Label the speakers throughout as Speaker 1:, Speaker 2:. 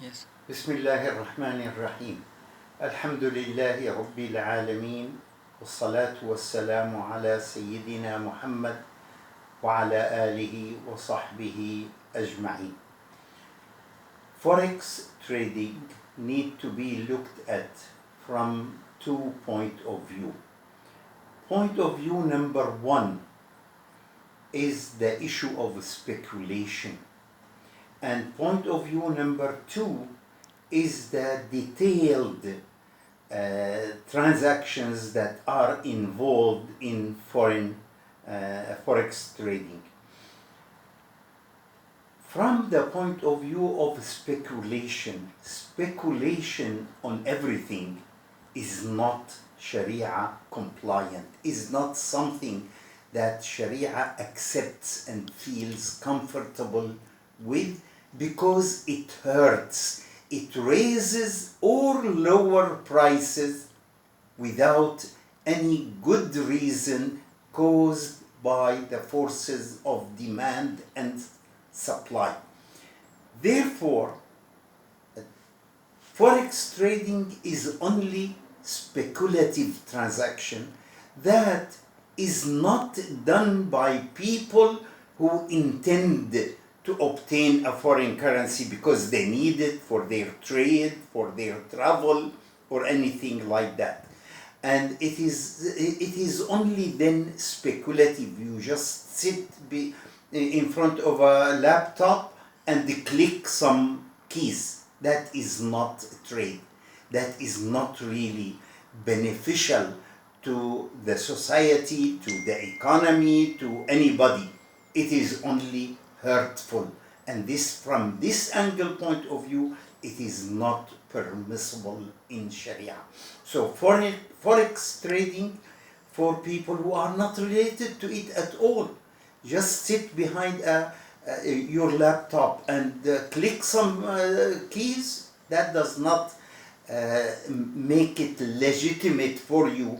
Speaker 1: Yes.
Speaker 2: Bismillahirrahmanirrahim. Alhamdulillahi Rabbil Alameen. Wassalatu wassalamu ala Sayyidina Muhammad wa ala alihi wa sahbihi ajma'in. Forex trading need to be looked at from 2 points of view. Point of view number 1 is the issue of speculation. And point of view number 2 is the detailed transactions that are involved in forex trading. From the point of view of speculation on everything is not Sharia compliant, is not something that Sharia accepts and feels comfortable with, because it hurts. It raises or lower prices without any good reason caused by the forces of demand and supply. Therefore, forex trading is only speculative transaction that is not done by people who intend to obtain a foreign currency because they need it for their trade, for their travel, or anything like that. And it is only then speculative. You just sit in front of a laptop and click some keys. That is not trade. That is not really beneficial to the society, to the economy, to anybody. It is only hurtful. And from this angle point of view, it is not permissible in Sharia. So forex trading, for people who are not related to it at all, just sit behind your laptop and click some keys, that does not make it legitimate for you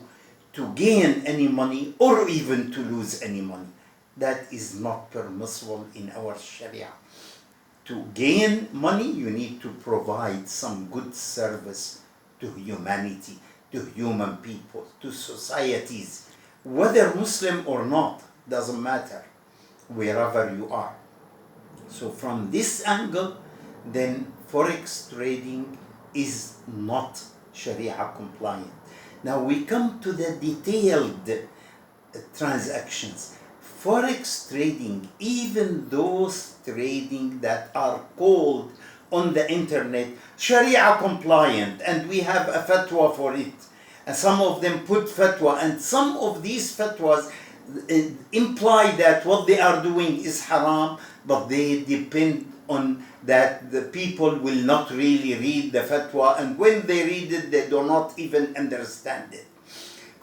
Speaker 2: to gain any money or even to lose any money. That is not permissible in our Sharia. To gain money, you need to provide some good service to humanity, to human people, to societies, whether Muslim or not, doesn't matter, wherever you are. So from this angle, then forex trading is not Sharia compliant. Now we come to the detailed transactions. Forex trading, even those trading that are called on the internet Sharia compliant, and we have a fatwa for it, and some of them put fatwa, and some of these fatwas imply that what they are doing is haram, but they depend on that the people will not really read the fatwa, and when they read it, they do not even understand it.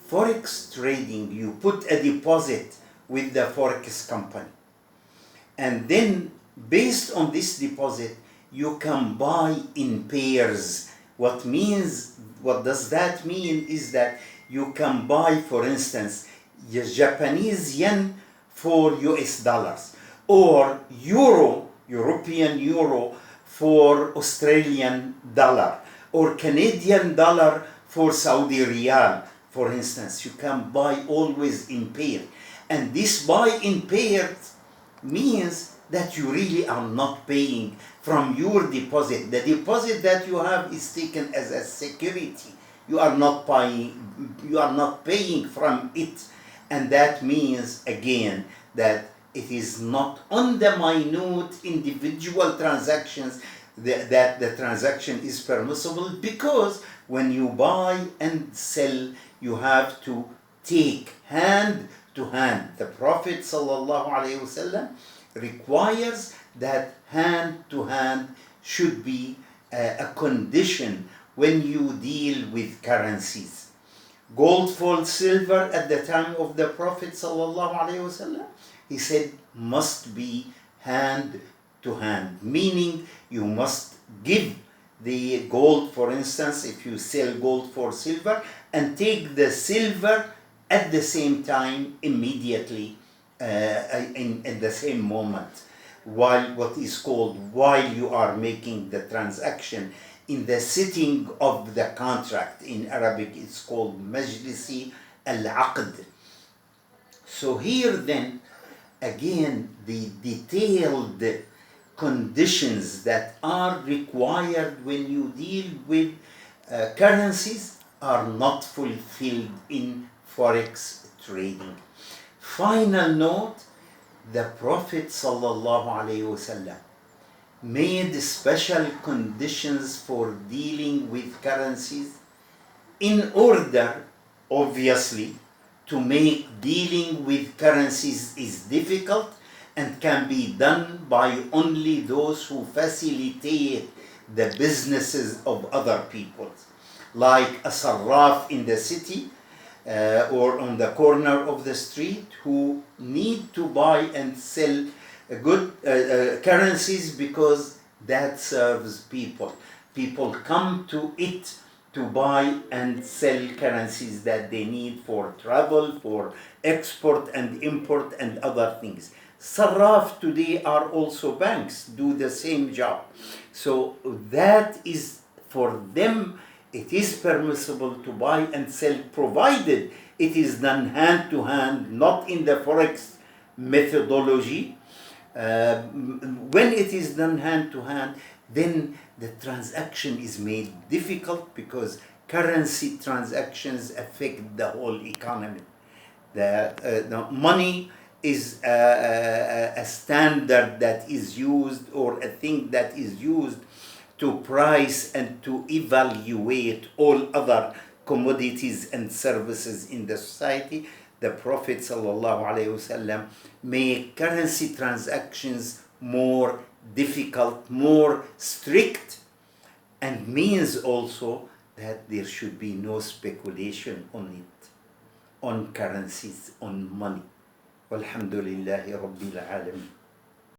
Speaker 2: Forex trading, you put a deposit with the forex company, and then based on this deposit you can buy in pairs. What does that mean is that you can buy, for instance, Japanese yen for US dollars, or European euro for Australian dollar, or Canadian dollar for Saudi riyal, for instance. You can buy always in pair. And this buy in pairs means that you really are not paying from your deposit. The deposit that you have is taken as a security. You are not paying from it. And that means, again, that it is not on the minute individual transactions that the transaction is permissible, because when you buy and sell, you have to take hand to hand. The Prophet ﷺ requires that hand to hand should be a condition when you deal with currencies. Gold for silver at the time of the Prophet ﷺ, he said, must be hand to hand, meaning you must give the gold, for instance, if you sell gold for silver, and take the silver at the same time, immediately, in the same moment. while you are making the transaction in the sitting of the contract. In Arabic it's called majlisi al-aqd. So here then again the detailed conditions that are required when you deal with currencies are not fulfilled in forex trading. Final note: the Prophet ﷺ made special conditions for dealing with currencies in order, obviously, to make dealing with currencies is difficult and can be done by only those who facilitate the businesses of other people, like a sarraf in the city or on the corner of the street, who need to buy and sell good currencies because that serves people. People come to it to buy and sell currencies that they need for travel, for export and import and other things. Sarraf today are also banks, do the same job. So that is for them, it is permissible to buy and sell, provided it is done hand to hand, not in the forex methodology. When it is done hand to hand, then the transaction is made difficult because currency transactions affect the whole economy. The money is a standard that is used, or a thing that is used to price and to evaluate all other commodities and services in the society. The Prophet ﷺ made currency transactions more difficult, more strict, and means also that there should be no speculation on it, on currencies, on money. Walhamdulillahi Rabbil Alamin.